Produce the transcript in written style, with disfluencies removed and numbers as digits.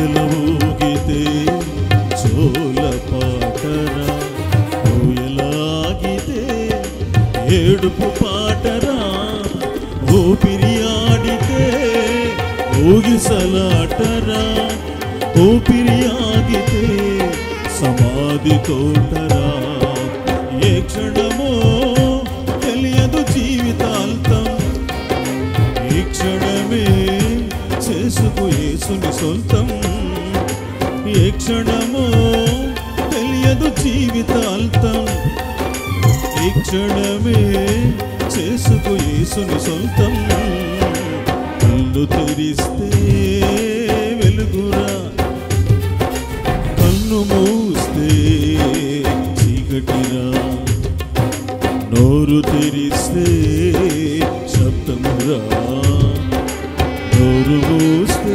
ఊయల ఊగితే చోల పాటరా, ఊయలాగితే ఏడుపు పాటరా, ఊపిరి ఆడితే ఊగిసలాటరా, ఊపిరి ఆగితే సమాధి తోటరా. ఏ క్షణమో తెలియదు జీవితాంతం, ఈ క్షణమే చేసుకో యేసుని సొంతం. ఏ క్షణమో తెలియదు జీవితాంతం, ఈ క్షణమే చేసుకో యేసుని సొంతం. కళ్ళు తెరిస్తే వెలుగురా, కన్ను మూస్తే చీకటిరా, నోరు తెరిస్తే శబ్దమురా, నోరు మూస్తే